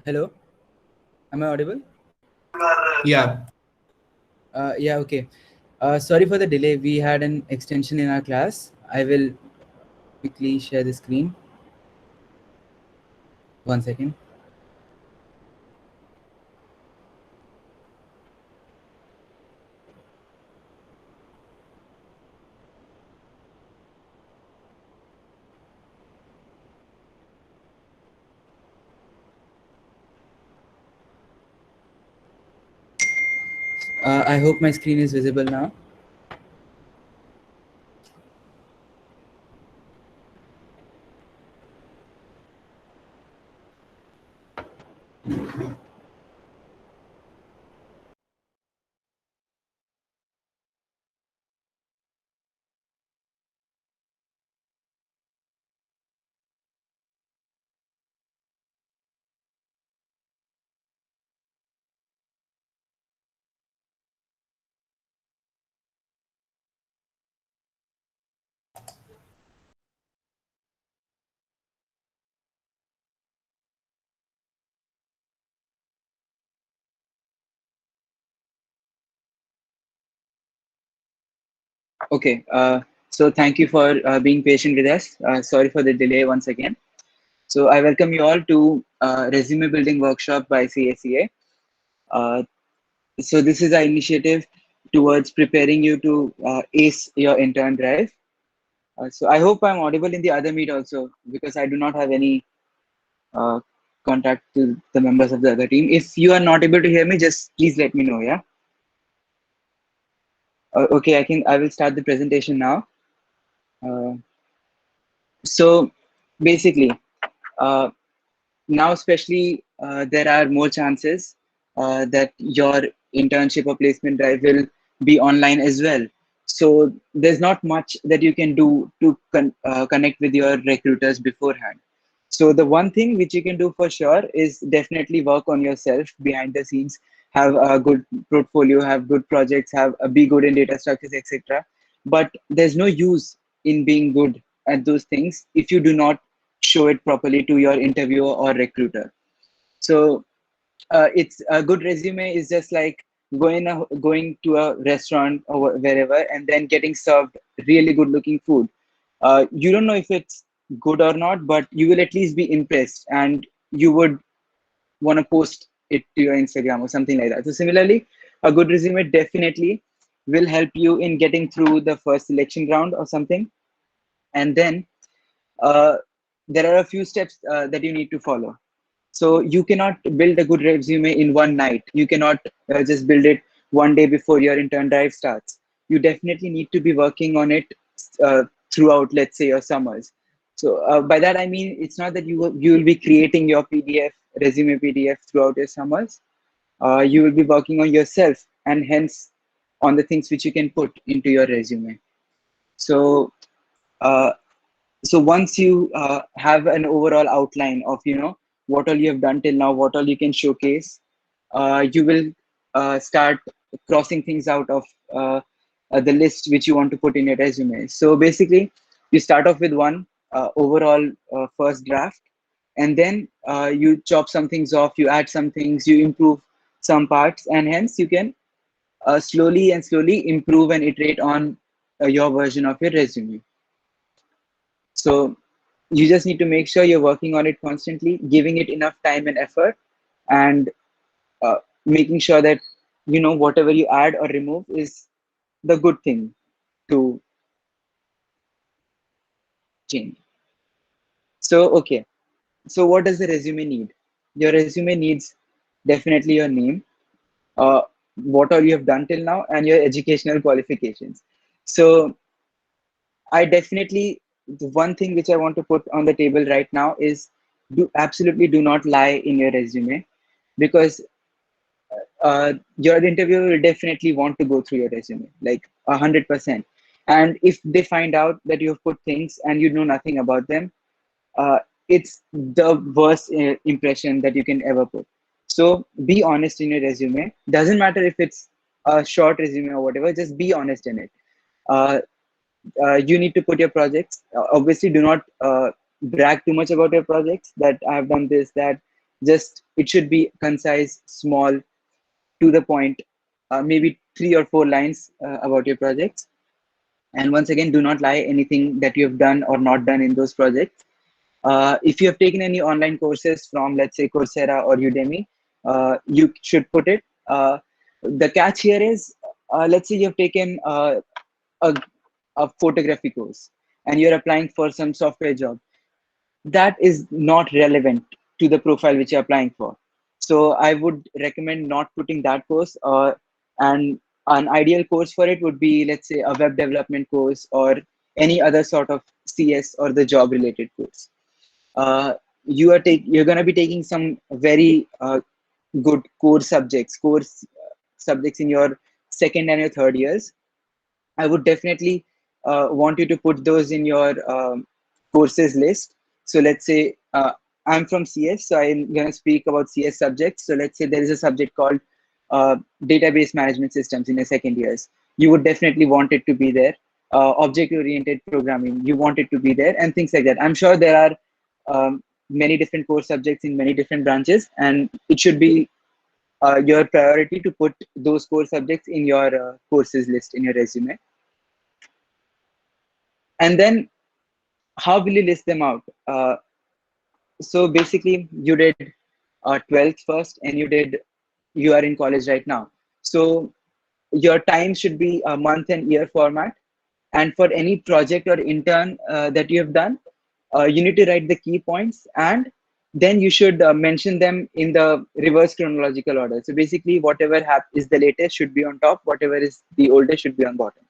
Hello, am I audible? Yeah. Yeah, okay. Sorry for the delay. We had an extension in our class. I will quickly share the screen. 1 second. I hope my screen is visible now. Okay. So thank you for being patient with us. Sorry for the delay once again. So I welcome you all to Resume Building Workshop by CACA. Uh, so this is our initiative towards preparing you to ace your intern drive. So I hope I'm audible in the other meet also because I do not have any uh, contact to the members of the other team. If you are not able to hear me, just please let me know. Yeah. Okay. I can. I will start the presentation now. Uh, so basically, uh, now especially there are more chances that your internship or placement drive will be online as well. So there's not much that you can do to connect with your recruiters beforehand. So the one thing which you can do for sure is definitely work on yourself behind the scenes, have a good portfolio, have good projects, have be good in data structures, etc. But there's no use in being good at those things if you do not show it properly to your interviewer or recruiter. So it's a good resume is just like going to a restaurant or wherever and then getting served really good looking food. You don't know if it's good or not, but you will at least be impressed and you would want to post it to your Instagram or something like that. So similarly, a good resume definitely will help you in getting through the first selection round or something. And then uh, there are a few steps that you need to follow. So you cannot build a good resume in one night. You cannot just build it one day before your intern drive starts. You definitely need to be working on it uh, throughout, let's say, your summers. So by that I mean it's not that you will be creating your PDF resume PDF throughout your summers. You will be working on yourself and hence on the things which you can put into your resume. So uh, so once you have an overall outline of what all you have done till now, what all you can showcase, you will start crossing things out of the list which you want to put in your resume. So basically you start off with one overall first draft, and then you chop some things off, you add some things, you improve some parts, and hence you can slowly and slowly improve and iterate on your version of your resume. So you just need to make sure you're working on it constantly, giving it enough time and effort, and making sure that whatever you add or remove is the good thing to change. So okay, so what does the resume need? Your resume needs definitely your name, uh, what all you have done till now, and your educational qualifications. So I definitely, the one thing which I want to put on the table right now is do absolutely do not lie in your resume, because your interviewer will definitely want to go through your resume like 100%. And if they find out that you've put things and you know nothing about them, uh, it's the worst impression that you can ever put. So be honest in your resume. Doesn't matter if it's a short resume or whatever, just be honest in it. Uh, you need to put your projects. Obviously, do not brag too much about your projects that I have done this, that. Just it should be concise, small, to the point, maybe 3 or 4 lines about your projects. And once again, do not lie anything that you have done or not done in those projects. If you have taken any online courses from, let's say, Coursera or Udemy, you should put it. The catch here is, let's say you have taken a, a photography course and you're applying for some software job. That is not relevant to the profile which you're applying for. So I would recommend not putting that course. And an ideal course for it would be, let's say, a web development course or any other sort of CS or the job related course. You're going to be taking some very good core subjects in your second and your third years. I would definitely want you to put those in your courses list. So let's say I'm from CS, so I'm going to speak about CS subjects. So let's say there is a subject called database management systems in your second years. You would definitely want it to be there. Object-oriented programming, you want it to be there, and things like that. I'm sure there are many different core subjects in many different branches, and it should be your priority to put those core subjects in your courses list in your resume. And then how will you list them out? So basically you did 12th first, and you are in college right now. So your time should be a month and year format. And for any project or intern that you have done, you need to write the key points, and then you should mention them in the reverse chronological order. So basically whatever is the latest should be on top, whatever is the oldest should be on bottom.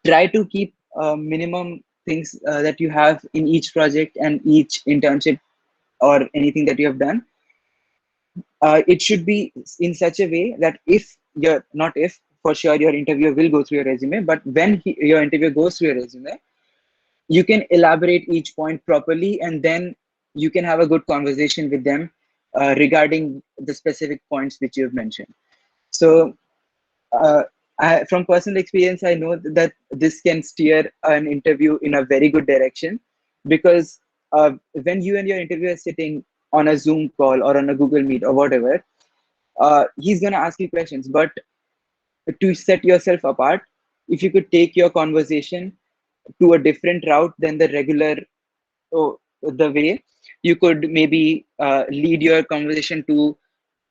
Try to keep minimum things that you have in each project and each internship or anything that you have done. It should be in such a way that for sure your interviewer will go through your resume, but when your interviewer goes through your resume, you can elaborate each point properly, and then you can have a good conversation with them regarding the specific points which you've mentioned. So from personal experience, I know that this can steer an interview in a very good direction, because when you and your interviewer are sitting on a Zoom call or on a Google Meet or whatever, he's going to ask you questions. But to set yourself apart, if you could take your conversation to a different route than the regular, the way you could maybe lead your conversation to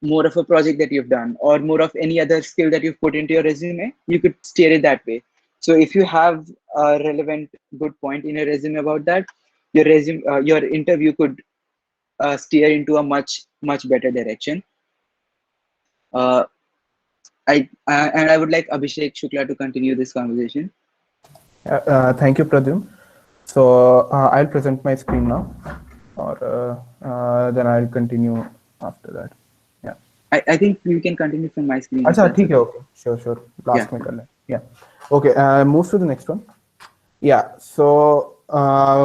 more of a project that you've done or more of any other skill that you've put into your resume, you could steer it that way. So if you have a relevant good point in your resume about that, your interview could steer into a much better direction. And I would like Abhishek Shukla to continue this conversation. Thank you, Pradyum. So I'll present my screen now, or then I'll continue after that. Yeah. I think you can continue from my screen. Okay. Sure. Last में. Yeah. Okay. Move to the next one. Yeah. So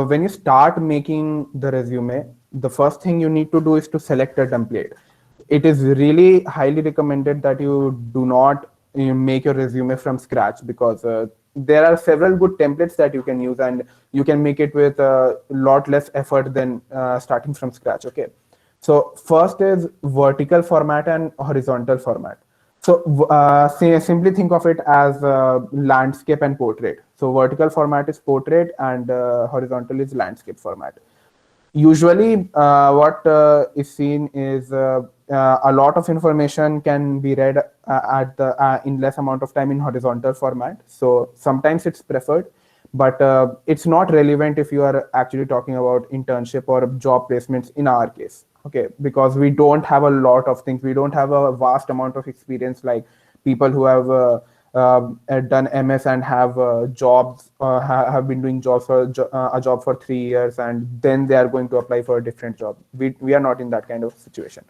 when you start making the resume, the first thing you need to do is to select a template. It is really highly recommended that you do not make your resume from scratch, because there are several good templates that you can use, and you can make it with a lot less effort than starting from scratch. Okay. So first is vertical format and horizontal format. So simply think of it as landscape and portrait. So vertical format is portrait, and horizontal is landscape format. Usually what is seen is a lot of information can be read in less amount of time in horizontal format. So sometimes it's preferred, but it's not relevant if you are actually talking about internship or job placements in our case. Okay, because we don't have a lot of things. We don't have a vast amount of experience like people who have done MS and have jobs, have been doing jobs for a job for 3 years, and then they are going to apply for a different job. We are not in that kind of situation.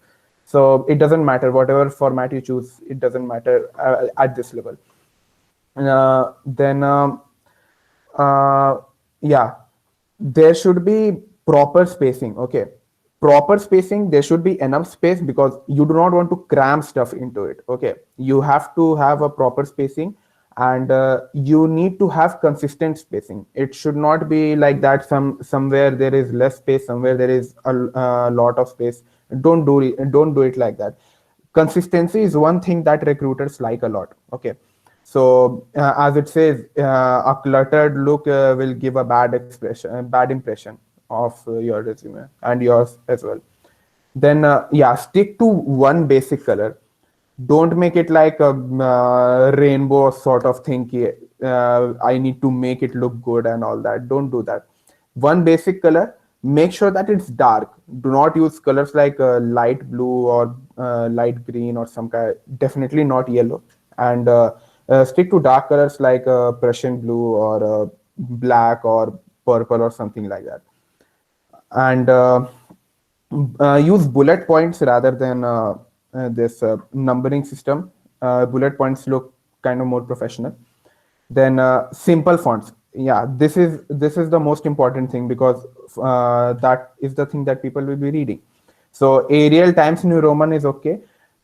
So it doesn't matter whatever format you choose. It doesn't matter at this level. Yeah, there should be proper spacing. Okay, proper spacing. There should be enough space, because you do not want to cram stuff into it. Okay, you have to have a proper spacing, and you need to have consistent spacing. It should not be like that somewhere there is less space, somewhere there is a lot of space. Don't do it like that. Consistency is one thing that recruiters like a lot. Okay, so as it says, a cluttered look will give a bad impression of your resume and yours as well. Then yeah, stick to one basic color. Don't make it like a rainbow sort of thing. I need to make it look good and all that. Don't do that. One basic color. Make sure that it's dark. Do not use colors like light blue or light green or some kind. Definitely not yellow. And stick to dark colors like Prussian blue or black or purple or something like that. And use bullet points rather than this numbering system. Bullet points look kind of more professional. Then simple fonts. Yeah, this is the most important thing, because that is the thing that people will be reading. So Arial, Times New Roman is okay.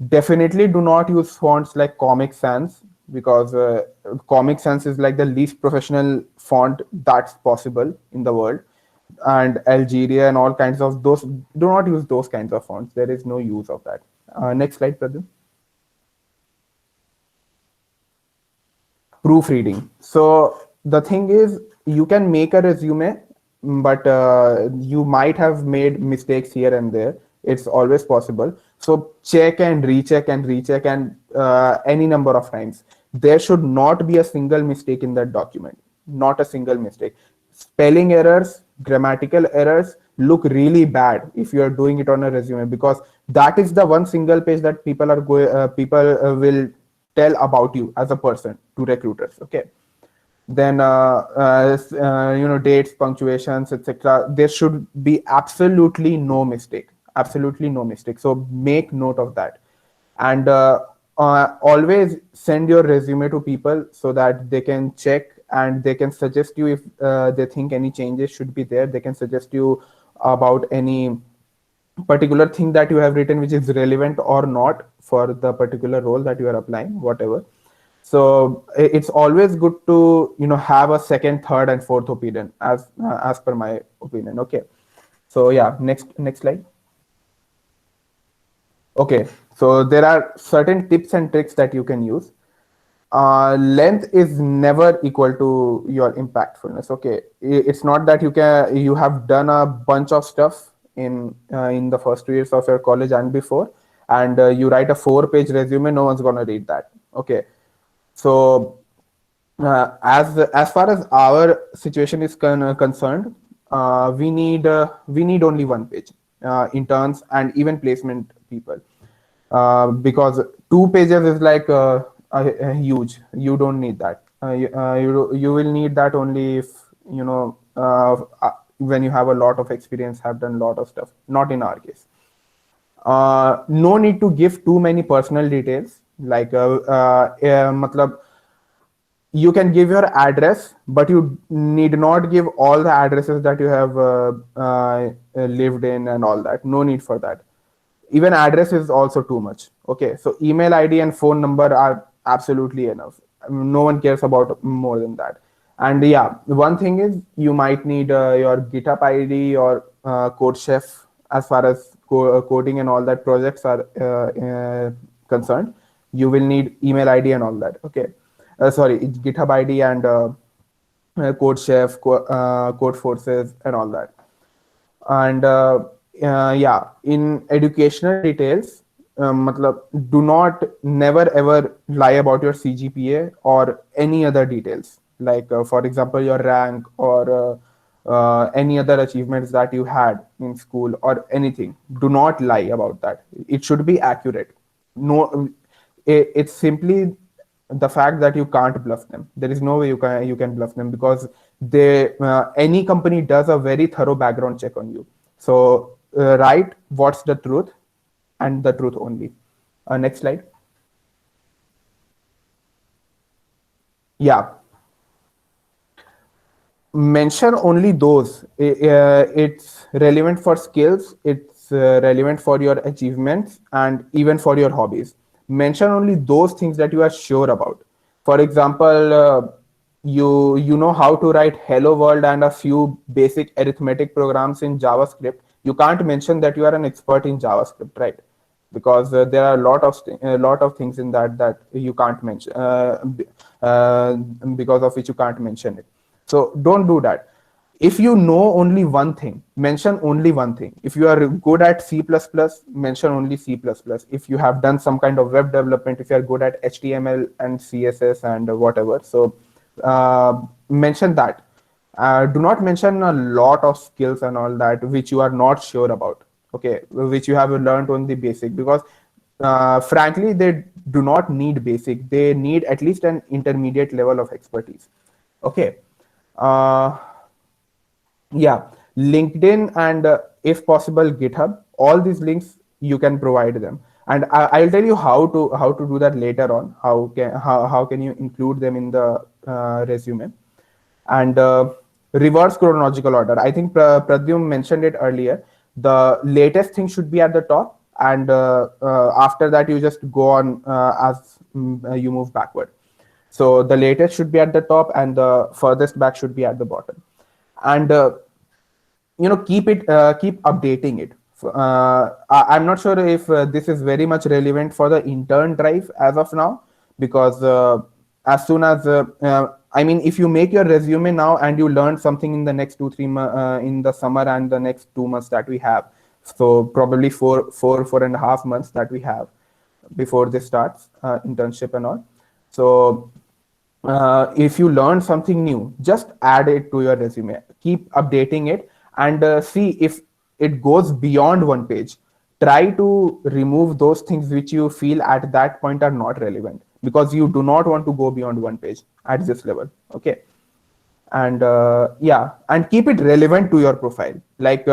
Definitely do not use fonts like Comic Sans, because Comic Sans is like the least professional font that's possible in the world. And Algeria and all kinds of those, do not use those kinds of fonts. There is no use of that. Next slide, Pradyum. Proofreading. So the thing is, you can make a resume, but you might have made mistakes here and there. It's always possible. So check and recheck and any number of times. There should not be a single mistake in that document. Not a single mistake. Spelling errors, grammatical errors look really bad if you are doing it on a resume, because that is the one single page that people will tell about you as a person to recruiters. Okay, then dates, punctuations, etc. There should be absolutely no mistake. So make note of that. And always send your resume to people so that they can check and they can suggest you if they think any changes should be there. They can suggest you about any particular thing that you have written which is relevant or not for the particular role that you are applying, whatever. So it's always good to have a second, third, and fourth opinion, as per my opinion. Okay, so yeah, next slide. Okay, so there are certain tips and tricks that you can use. Length is never equal to your impactfulness. Okay, it's not that you have done a bunch of stuff in the first 2 years of your college and before, and you write a 4-page resume. No one's gonna read that. Okay, so as far as our situation is concerned, we need only 1 page. Interns and even placement people, because 2 pages is like huge. You don't need that. You will need that only if when you have a lot of experience, have done a lot of stuff. Not in our case. No need to give too many personal details. Like matlab, you can give your address, but you need not give all the addresses that you have lived in and all that. No need for that. Even address is also too much. Okay, so email ID and phone number are absolutely enough. No one cares about more than that. And yeah, one thing is you might need your GitHub ID or CodeChef as far as coding and all that projects are concerned. You will need email ID and all that. Okay, sorry, it's GitHub ID and CodeChef, Codeforces and all that. And yeah, in educational details, do not never ever lie about your CGPA or any other details, like for example your rank or any other achievements that you had in school or anything. Do not lie about that. It should be accurate. No, it's simply the fact that you can't bluff them. There is no way you can bluff them, because any company does a very thorough background check on you. So write what's the truth and the truth only. Next slide. Yeah. Mention only those. It's relevant for skills. It's relevant for your achievements and even for your hobbies. Mention only those things that you are sure about. For example, you know how to write hello world and a few basic arithmetic programs in JavaScript. You can't mention that you are an expert in JavaScript, right? Because there are a lot of things in that you can't mention, because of which you can't mention it. So don't do that. If you know only one thing, mention only one thing. If you are good at C++, mention only C++. If you have done some kind of web development, if you are good at HTML and CSS and whatever, so mention that. Do not mention a lot of skills and all that which you are not sure about, okay, which you have learned on the basic, because frankly they do not need basic, they need at least an intermediate level of expertise. Okay. uh, yeah, LinkedIn and if possible GitHub, all these links you can provide them, and I'll tell you how to do that later on. How can you include them in the resume. And reverse chronological order, I think Pradyum mentioned it earlier. The latest thing should be at the top, and after that you just go on as you move backward. So the latest should be at the top and the furthest back should be at the bottom. And keep updating it. I'm not sure if this is very much relevant for the intern drive as of now, because as soon as I mean, if you make your resume now and you learn something in the next 2 3 in the summer and the next 2 months that we have, so probably four and a half months that we have before this starts, internship and all. So if you learn something new, just add it to your resume, keep updating it, and see if it goes beyond one page. Try to remove those things which you feel at that point are not relevant, because you do not want to go beyond one page at this level. Okay. And yeah, and keep it relevant to your profile. Like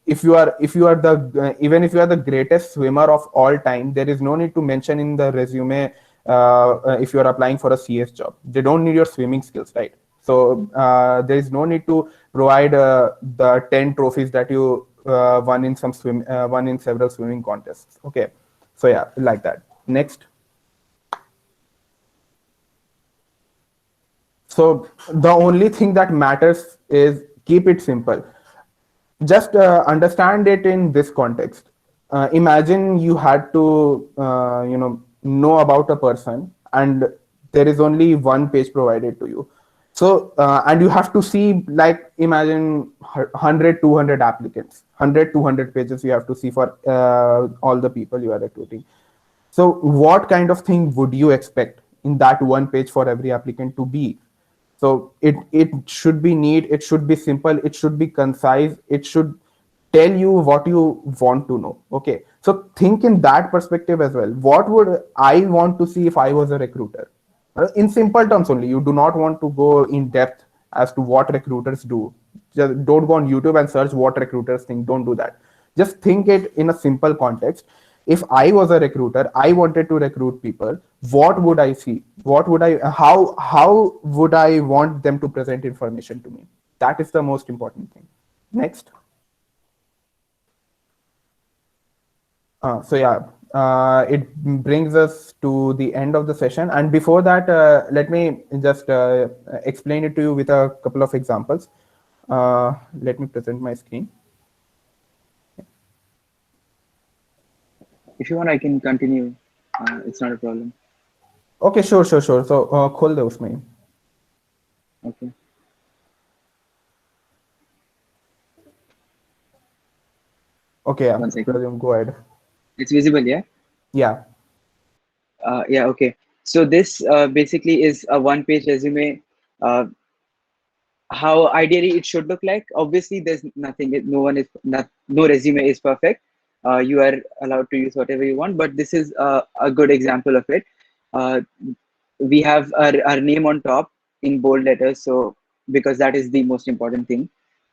if you are the even if you are the greatest swimmer of all time, there is no need to mention in the resume if you are applying for a CS job. They don't need your swimming skills, right? So there is no need to provide the 10 trophies that you won in won in several swimming contests. Okay. So yeah, like that. Next. So the only thing that matters is keep it simple. Just understand it in this context. Imagine you had to know about a person, and there is only one page provided to you. So and you have to see, like, imagine 100 200 applicants, 100 200 pages you have to see for all the people you are recruiting. So what kind of thing would you expect in that one page for every applicant to be? So it should be neat, it should be simple, it should be concise, it should tell you what you want to know. Okay, so think in that perspective as well. What would I want to see if I was a recruiter? In simple terms only. You do not want to go in depth as to what recruiters do. Just don't go on YouTube and search what recruiters think. Don't do that. Just think it in a simple context. If I was a recruiter, I wanted to recruit people, what would I see? What would I how would I want them to present information to me? That is the most important thing. Next. So yeah, it brings us to the end of the session. And before that, let me just explain it to you with a couple of examples. Let me present my screen. If you want, I can continue. It's not a problem. Okay, sure. So खोल दे उसमें. Okay. Okay, yeah. One second. Go ahead. It's visible, yeah? Yeah. Yeah, okay. So this basically is a one-page resume. How ideally it should look like. Obviously, there's nothing. No resume is perfect. You are allowed to use whatever you want, but this is a good example of it. We have our name on top in bold letters, so because that is the most important thing.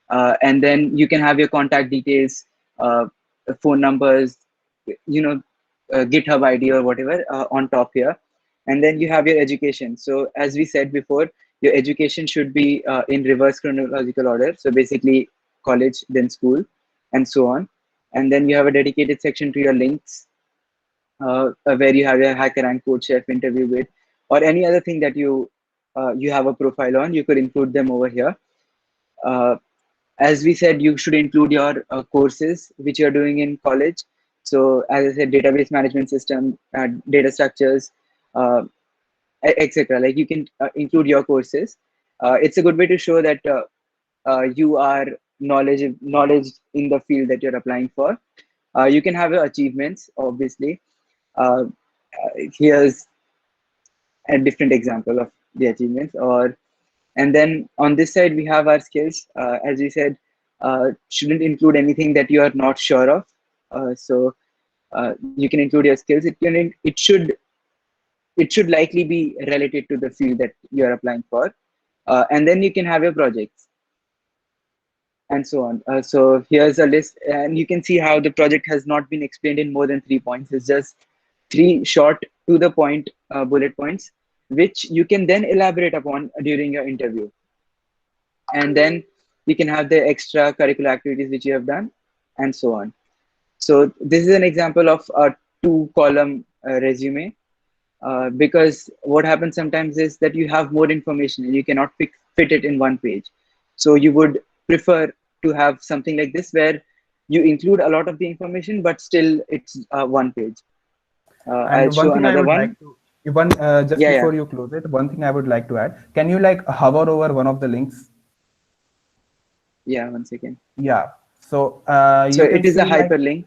And then you can have your contact details, phone numbers, GitHub ID or whatever on top here. And then you have your education. So as we said before, your education should be in reverse chronological order. So basically college, then school, and so on. And then you have a dedicated section to your links, where you have your HackerRank Code Chef interview with, or any other thing that you have a profile on, you could include them over here. As we said, you should include your courses which you're doing in college. So as I said, database management system, data structures, etc. Like you can include your courses. It's a good way to show that you are knowledge in the field that you're applying for. You can have your achievements, obviously. Here's a different example of the achievements. And then on this side, we have our skills. As we said, shouldn't include anything that you are not sure of. So you can include your skills. It should likely be related to the field that you are applying for. And then you can have your projects and so on. So here's a list, and you can see how the project has not been explained in more than 3 points. It's just 3 short to the point bullet points, which you can then elaborate upon during your interview. And then you can have the extracurricular activities which you have done, and so on. So this is an example of a 2-column resume, because what happens sometimes is that you have more information and you cannot fit it in one page. So you would prefer to have something like this where you include a lot of the information, but still it's one page. I'll show another one. Just before you close it, one thing I would like to add. Can you like hover over one of the links? Yeah, 1 second. Yeah. So so it is a hyperlink.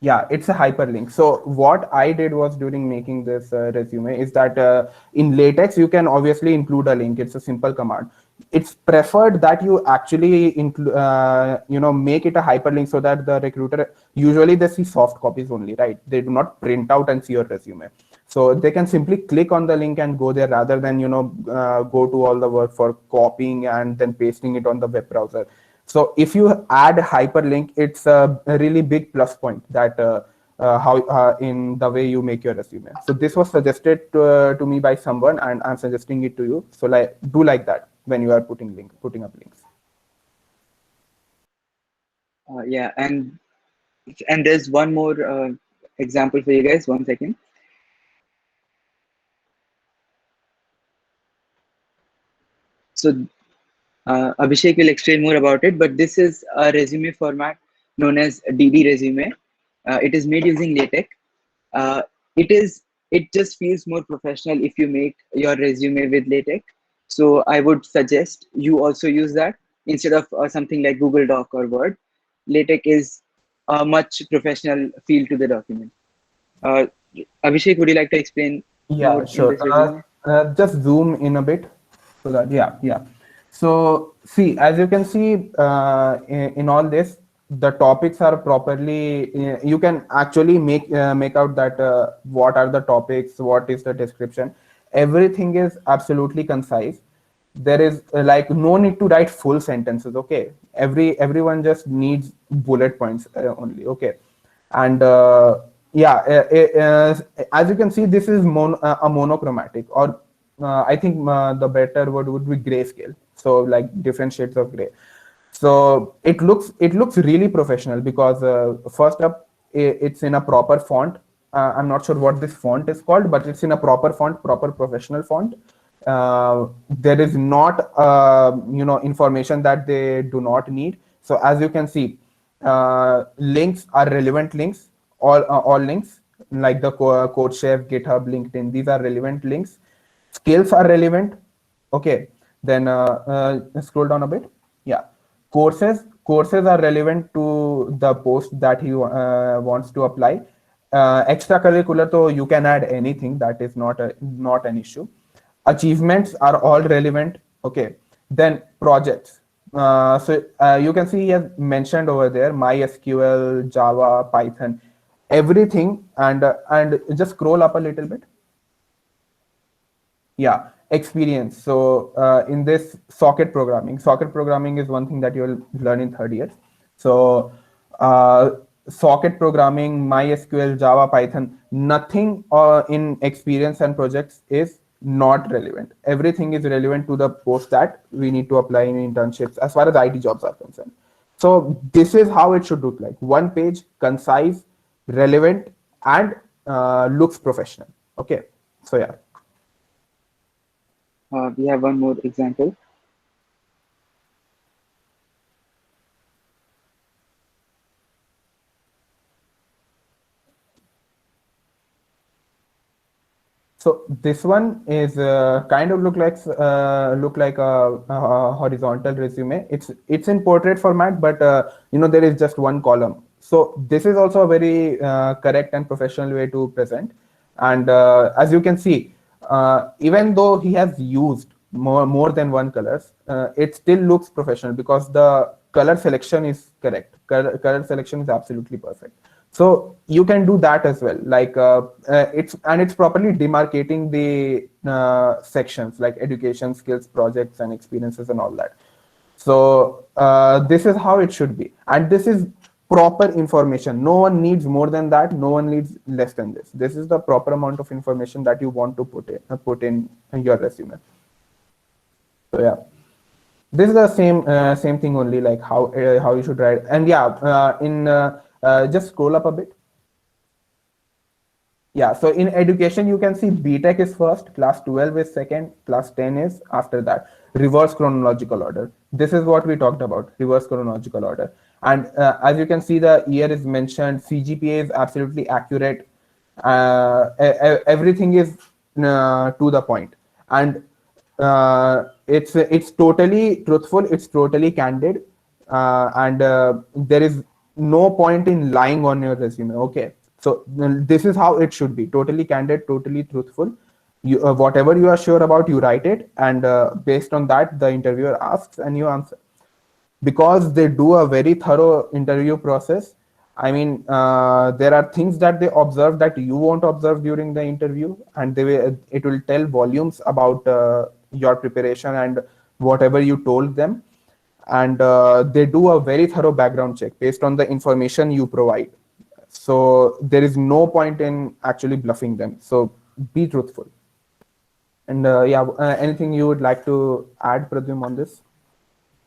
Yeah, it's a hyperlink. So what I did was during making this resume is that in LaTeX, you can obviously include a link. It's a simple command. It's preferred that you actually make it a hyperlink so that the recruiter, usually they see soft copies only, right? They do not print out and see your resume. So they can simply click on the link and go there rather than, go to all the work for copying and then pasting it on the web browser. So if you add hyperlink, it's a really big plus point that how in the way you make your resume. So this was suggested to me by someone, and I'm suggesting it to you. So do like that when you are putting up links. Yeah, and there's one more example for you guys. 1 second. So Abhishek will explain more about it, but this is a resume format known as DD resume. It is made using LaTeX. It just feels more professional if you make your resume with LaTeX. So I would suggest you also use that instead of something like Google Doc or Word. LaTeX is a much professional feel to the document. Abhishek, would you like to explain? Yeah, sure. Just zoom in a bit so that yeah. So see, as you can see in all this, the topics are properly. You can actually make out that what are the topics, what is the description. Everything is absolutely concise. There is like no need to write full sentences. Okay, everyone just needs bullet points only. Okay, and as you can see, this is a monochromatic, or I think the better word would be grayscale. So like different shades of gray. So it looks really professional because first up, it's in a proper font. I'm not sure what this font is called, but it's in a proper font, proper professional font. There is not information that they do not need. So as you can see, links are relevant links. All links like the CodeChef, GitHub, LinkedIn, these are relevant links. Skills are relevant. Okay, then scroll down a bit. Yeah, courses are relevant to the post that he wants to apply. Extracurricular, so you can add anything, that is not an issue. Achievements are all relevant. Okay, then projects. So you can see he has mentioned over there MySQL, Java, Python, everything, and just scroll up a little bit. Yeah, experience. So in this socket programming is one thing that you'll learn in 3rd year. So socket programming, MySQL, Java, Python, nothing in experience and projects is not relevant. Everything is relevant to the post that we need to apply in internships as far as IT jobs are concerned. So this is how it should look like. One page, concise, relevant, and looks professional. Okay, so yeah. We have one more example. So this one is kind of look like a horizontal resume. It's in portrait format, but there is just one column. So this is also a very correct and professional way to present. And as you can see, even though he has used more than one colors, it still looks professional because the color selection is correct. Color selection is absolutely perfect. So you can do that as well, like it's properly demarcating the sections like education, skills, projects, and experiences, and all that. So this is how it should be, and this is proper information. No one needs more than that, no one needs less than this. This is the proper amount of information that you want to put in your resume. So yeah, this is the same thing, only like how you should write. And yeah, in just scroll up a bit. Yeah, so in education, you can see BTech is first, class 12 is second, class 10 is after that. Reverse chronological order. This is what we talked about, reverse chronological order. And as you can see, the year is mentioned, CGPA is absolutely accurate. Everything is to the point. And it's totally truthful, it's totally candid, and there is no point in lying on your resume. Okay, so this is how it should be: totally candid, totally truthful. You whatever you are sure about, you write it, and based on that, the interviewer asks and you answer, because they do a very thorough interview process. I mean, there are things that they observe that you won't observe during the interview, and it will tell volumes about your preparation and whatever you told them. And they do a very thorough background check based on the information you provide. So there is no point in actually bluffing them. So be truthful. And yeah, anything you would like to add, Pradyum, on this?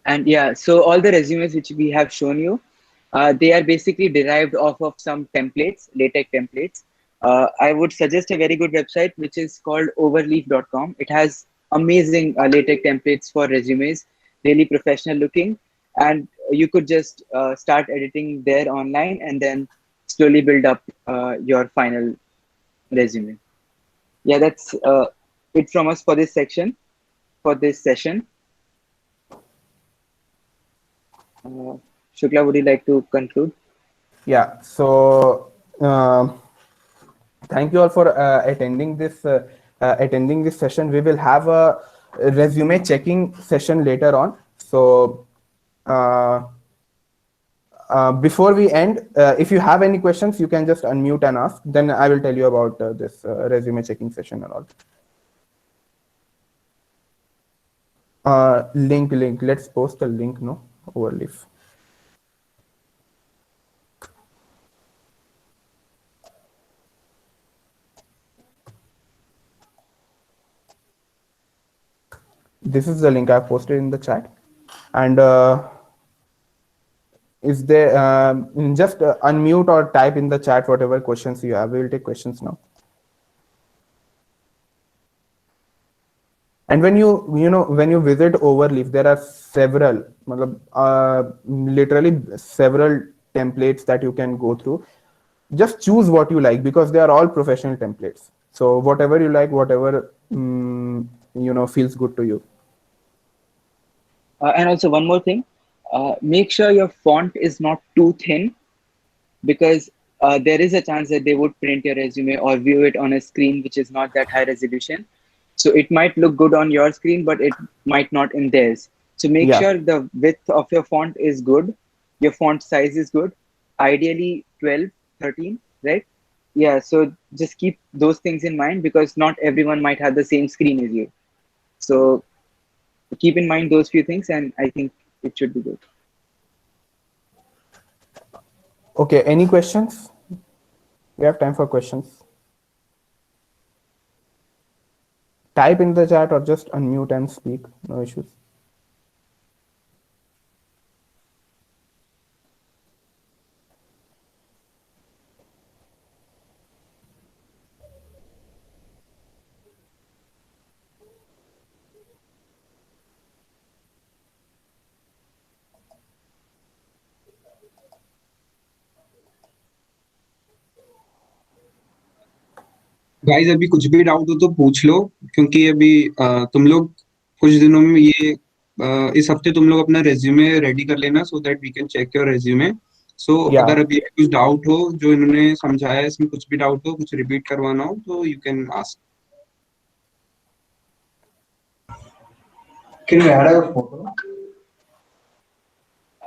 And yeah, so all the resumes which we have shown you, they are basically derived off of some templates, LaTeX templates. I would suggest a very good website which is called overleaf.com. It has amazing LaTeX templates for resumes, really professional looking. And you could just start editing there online and then slowly build up your final resume. Yeah, that's it from us for this section, for this session. Shukla, would you like to conclude? Yeah, so thank you all for attending this session. We will have a resume checking session later on. So uh, before we end, if you have any questions, you can just unmute and ask. Then I will tell you about this resume checking session and all. Link. Let's post the link, no? Overleaf. This is the link I posted in the chat. And is there just unmute or type in the chat whatever questions you have. We will take questions now. And when you visit Overleaf, there are several, literally several templates that you can go through. Just choose what you like, because they are all professional templates. So whatever you like, whatever feels good to you. And also one more thing, make sure your font is not too thin, because there is a chance that they would print your resume or view it on a screen which is not that high resolution. So it might look good on your screen, but it might not in theirs. So make Yeah. sure the width of your font is good, your font size is good, ideally 12, 13, right? Yeah, so just keep those things in mind, because not everyone might have the same screen as you. So keep in mind those few things, and I think it should be good. Okay, any questions? We have time for questions. Type in the chat or just unmute and speak. No issues. Guys अभी कुछ भी doubt हो तो पूछ लो, क्योंकि अभी तुम लोग कुछ दिनों में इस हफ्ते तुम लोग अपना रेज्यूमे रेडी कर लेना, so that we can check your resume. So Yeah. अगर अभी कुछ डाउट हो, जो इन्होंने समझाया है इसमें कुछ भी डाउट हो, कुछ रिपीट करवाना हो, तो you can ask. Can you add a photo?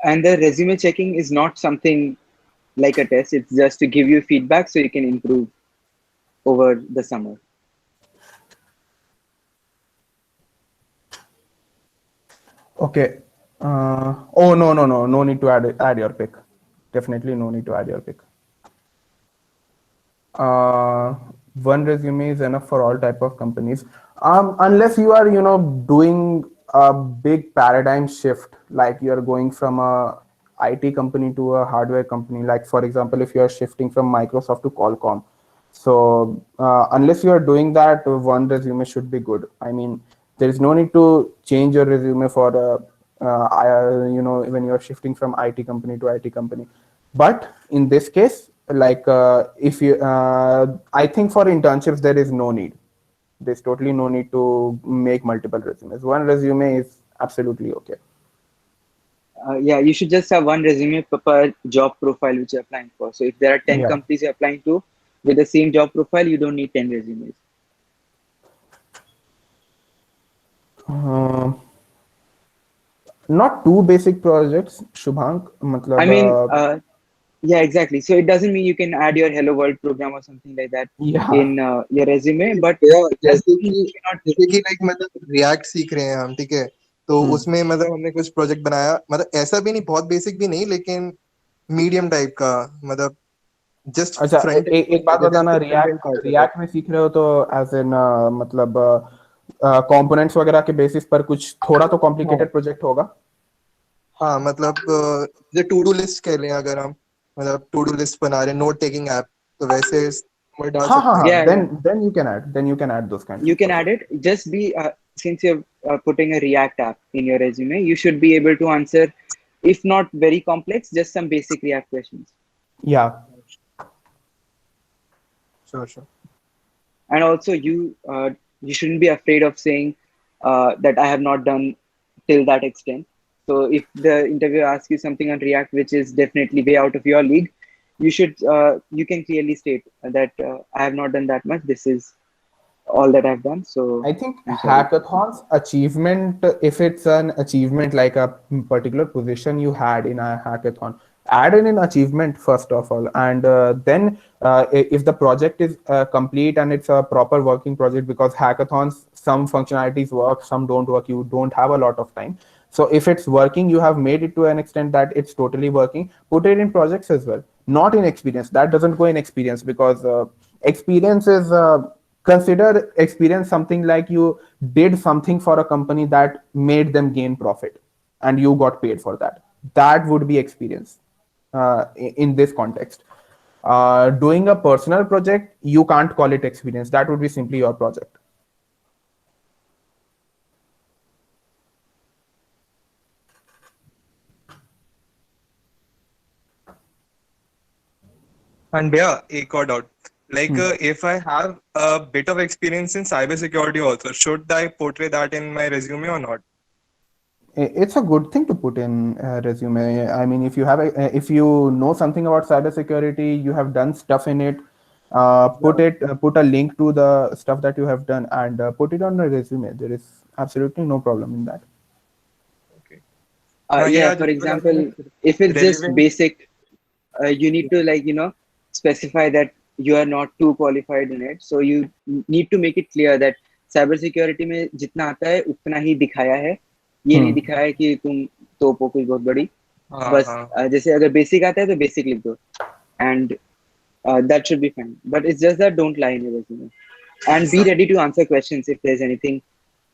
And the resume checking is not something like a test. It's just to give you feedback so you can improve over the summer. Okay. Oh, no need to add your pick. Definitely no need to add your pick. One resume is enough for all type of companies. Unless you are, doing a big paradigm shift, like you are going from a IT company to a hardware company. Like for example, if you are shifting from Microsoft to Qualcomm. So unless you are doing that, one resume should be good. I mean, there is no need to change your resume for when you are shifting from IT company to IT company. But in this case, like if you I think for internships there is no need. There's totally no need to make multiple resumes. One resume is absolutely okay. Yeah, you should just have one resume per job profile which you're applying for. So if there are 10 Yeah. companies you're applying to with the same job profile, you don't need 10 resumes. Not two basic projects, Shubhank. Matlab, I mean, yeah, exactly. So it doesn't mean you can add your Hello World program or something like that yeah. in your resume, but Yeah, doesn't जैसे mean you कि cannot. जैसे कि like मतलब react सीख रहे हैं हम, ठीक है, तो उसमें मतलब हमने कुछ प्रोजेक्ट बनाया, मतलब ऐसा भी नहीं, बहुत बेसिक भी नहीं, लेकिन मीडियम टाइप का, मतलब जस्ट अच्छा, फ्रंट एक बात बताना, रिएक्ट में सीख रहे हो तो एज एन मतलब कंपोनेंट्स वगैरह के बेसिस पर कुछ थोड़ा तो कॉम्प्लिकेटेड प्रोजेक्ट होगा। हाँ मतलब जैसे टू डू लिस्ट कह लें, अगर हम मतलब टू डू लिस्ट बना रहे हैं, नोट टेकिंग ऐप, तो वैसे मैं डाल हाँ सकते हैं। Yeah, then you can add those kinds you of can stuff. add it. Just be since you're putting a React app in your resume, you should be able to answer, if not very complex, just some basic React questions. Yeah. Sure. And also, you shouldn't be afraid of saying that I have not done till that extent. So if the interviewer asks you something on React which is definitely way out of your league, you can clearly state that I have not done that much. This is all that I've done. So I think I'm sorry. hackathons achievement, if it's an achievement like a particular position you had in a hackathon, add in an achievement first of all, and then if the project is complete and it's a proper working project, because hackathons, some functionalities work, some don't work, you don't have a lot of time. So if it's working, you have made it to an extent that it's totally working, put it in projects as well, not in experience. That doesn't go in experience, because experience is consider experience something like you did something for a company that made them gain profit and you got paid for that. That would be experience in this context. Doing a personal project, you can't call it experience. That would be simply your project. And yeah, एक और doubt. Like, if I have a bit of experience in cybersecurity also, should I portray that in my resume or not? It's a good thing to put in resume. I mean, if you have if you know something about cybersecurity, you have done stuff in it, put a link to the stuff that you have done, and put it on the resume. There is absolutely no problem in that. Okay. Yeah, yeah, for just because example, if it's just relevant. basic, you need to specify that you are not too qualified in it. So you need to make it clear that cybersecurity में जितना आता है उतना ही दिखाया है, ये नहीं दिखाया है कि तुम तोपो कुछ बहुत बड़ी। बस जैसे अगर बेसिक आता है तो बेसिक लिख दो, and that should be fine. But it's just that don't lie in your resume, and be ready to answer questions if there's anything,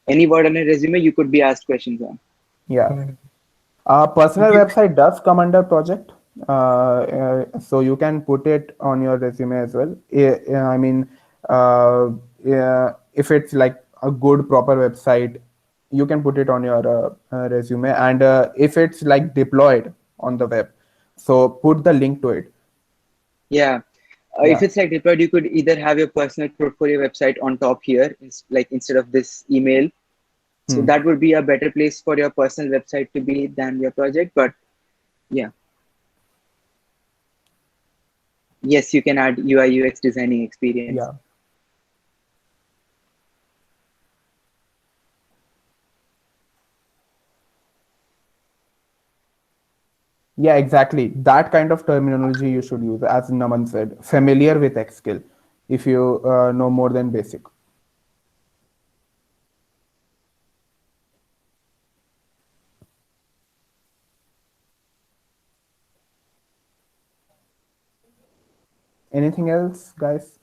any word on a resume you could be asked questions on. Yeah. Personal website does come under project, so you can put it on your resume as well. I mean, if it's like a good proper website, you can put it on your resume, and if it's like deployed on the web, so put the link to it. Yeah, If Yeah. it's like deployed, you could either have your personal portfolio website on top here, like instead of this email. So Hmm. that would be a better place for your personal website to be than your project. But yeah, yes, you can add UI UX designing experience. Yeah. Yeah, exactly. That kind of terminology you should use, as Naman said, familiar with X skill, if you know more than basic. Anything else, guys?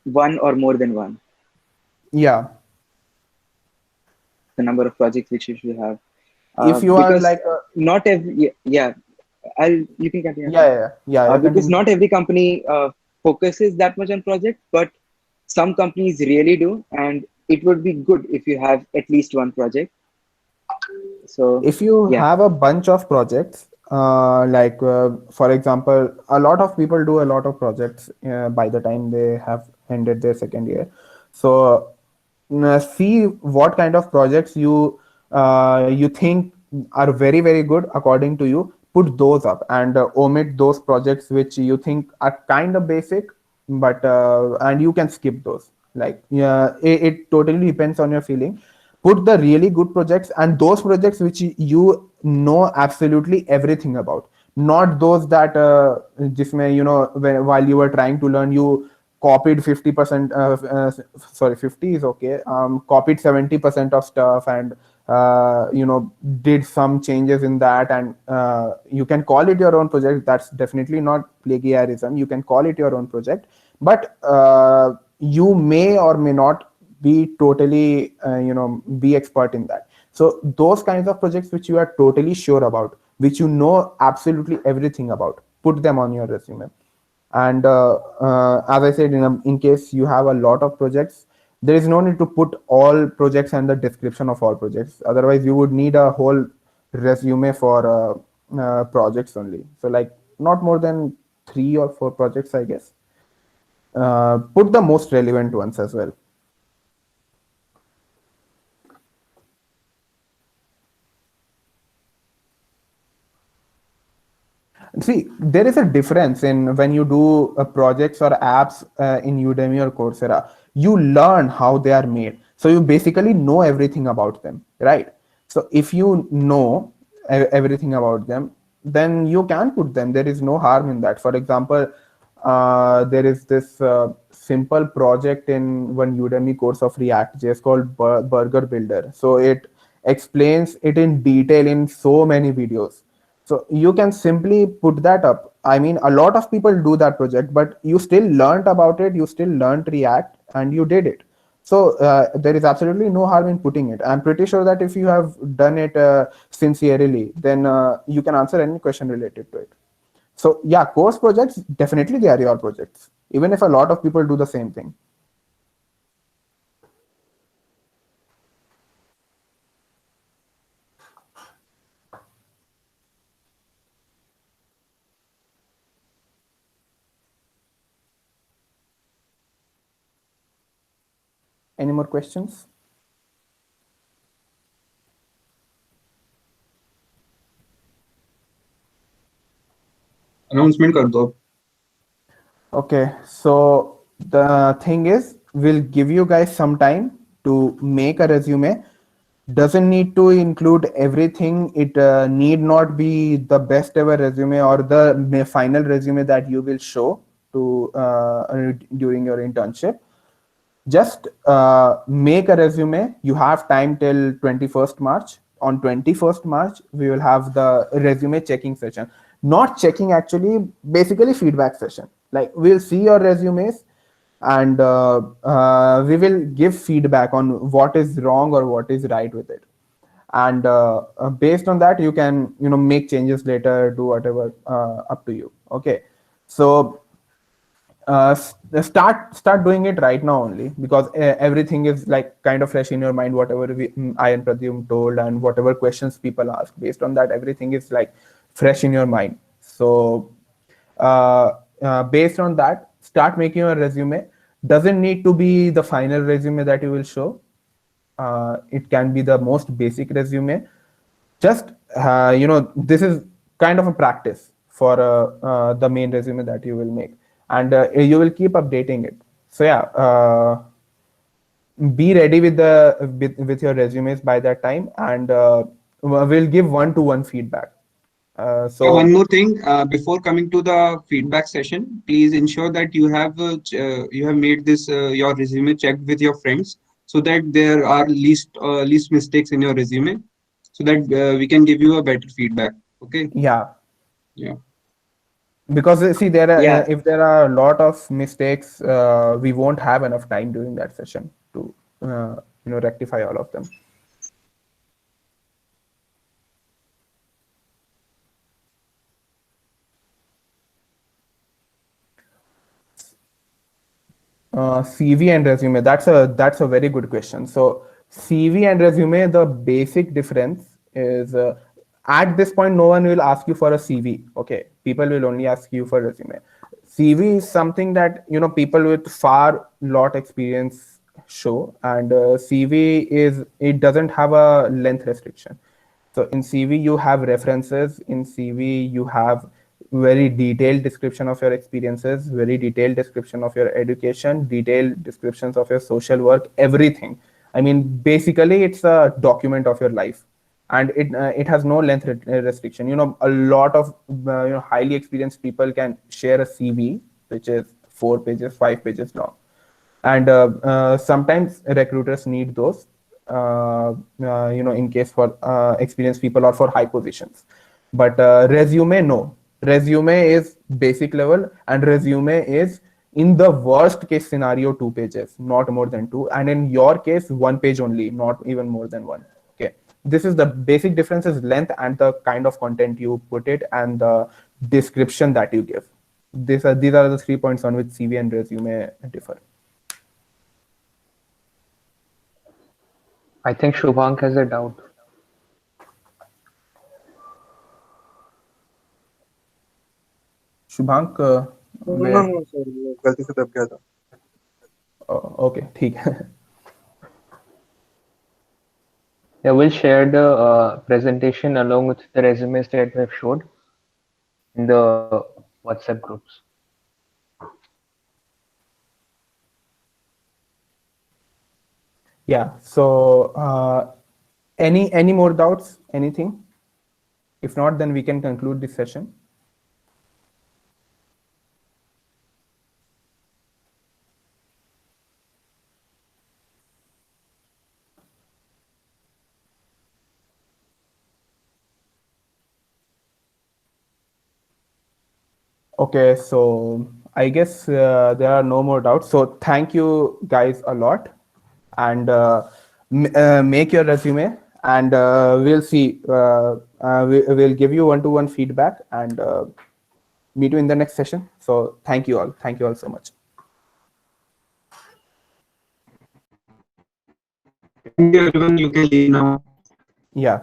One or more than one, Yeah. the number of projects which you should have. If you are Because like, not every, yeah, you can continue. yeah, Because continue. not every company focuses that much on project, but some companies really do, and it would be good if you have at least one project. So If you yeah, have a bunch of projects, for example, a lot of people do a lot of projects by the time they have ended their second year. So see what kind of projects you think are very very good according to you. Put those up and omit those projects which you think are kind of basic, but and you can skip those. Like, yeah, it totally depends on your feeling. Put the really good projects and those projects which you know absolutely everything about, not those that jisme, while you were trying to learn, you copied 50%, sorry, 50 is okay, copied 70% of stuff, and did some changes in that, and you can call it your own project. That's definitely not plagiarism. You can call it your own project, but you may or may not be totally be expert in that. So those kinds of projects which you are totally sure about, which you know absolutely everything about, put them on your resume. And as I said, in case you have a lot of projects, there is no need to put all projects and the description of all projects. Otherwise you would need a whole resume for projects only. So like not more than 3 or 4 projects, I guess. Put the most relevant ones as well. See, there is a difference in when you do projects or apps in Udemy or Coursera. You learn how they are made. So you basically know everything about them, right? So if you know everything about them, then you can put them. There is no harm in that. For example, there is this simple project in one Udemy course of React.js called Burger Builder. So it explains it in detail in so many videos. So you can simply put that up. I mean, a lot of people do that project, but you still learned about it, you still learned React, and you did it. So there is absolutely no harm in putting it. I'm pretty sure that if you have done it sincerely, then you can answer any question related to it. So yeah, course projects, definitely they are your projects, even if a lot of people do the same thing. Any more questions? Announcement कर दो अब. Okay, so the thing is, we'll give you guys some time to make a resume. Doesn't need to include everything. It need not be the best ever resume or the final resume that you will show to during your internship. Just make a resume. You have time till 21st March. On 21st March, we will have the resume checking session. Not checking, actually, basically feedback session. Like, we'll see your resumes and we will give feedback on what is wrong or what is right with it. And based on that, you can make changes later, do whatever, up to you. Okay, so start doing it right now only, because everything is like kind of fresh in your mind, whatever I and Pradyum told and whatever questions people ask, based on that everything is like fresh in your mind. So based on that, start making your resume. Doesn't need to be the final resume that you will show. It can be the most basic resume. Just this is kind of a practice for the main resume that you will make, and you will keep updating it. So yeah, be ready with with your resumes by that time, and we'll give 1-to-1 feedback. So One more thing, before coming to the feedback session, please ensure that you have made this your resume checked with your friends, so that there are least mistakes in your resume, so that we can give you a better feedback. Okay. yeah, Yeah. because see, there are Yeah. if there are a lot of mistakes, we won't have enough time during that session to rectify all of them. CV and resume. That's a very good question. So CV and resume, the basic difference is at this point, no one will ask you for a CV. Okay, people will only ask you for resume. CV is something that people with far lot experience show, and CV is, it doesn't have a length restriction. So in CV you have references. In CV you have very detailed description of your experiences, very detailed description of your education, detailed descriptions of your social work, everything. I mean, basically it's a document of your life, and it has no length restriction. A lot of highly experienced people can share a CV which is 4 pages, 5 pages long, and sometimes recruiters need those in case for experienced people or for high positions. But resume, no. Resume is basic level, and resume is, in the worst case scenario, 2 pages, not more than 2, and in your case 1 page only, not even more than 1. Okay, this is the basic difference, is length and the kind of content you put it and the description that you give. These are the 3 points on which CV and resume differ. I think Shubhank has a doubt. Shubhank No, sorry, मैं गलती से दब गया था. Okay ठीक है. Yeah, we'll share the presentation along with the resumes that we have showed in the WhatsApp groups. Yeah. So any more doubts? Anything? If not, then we can conclude this session. Okay, so I guess there are no more doubts. So thank you guys a lot, and make your resume, and we'll see. We'll give you 1-to-1 feedback, and meet you in the next session. So thank you all. Thank you all so much. Thank you everyone. You can leave now. Yeah.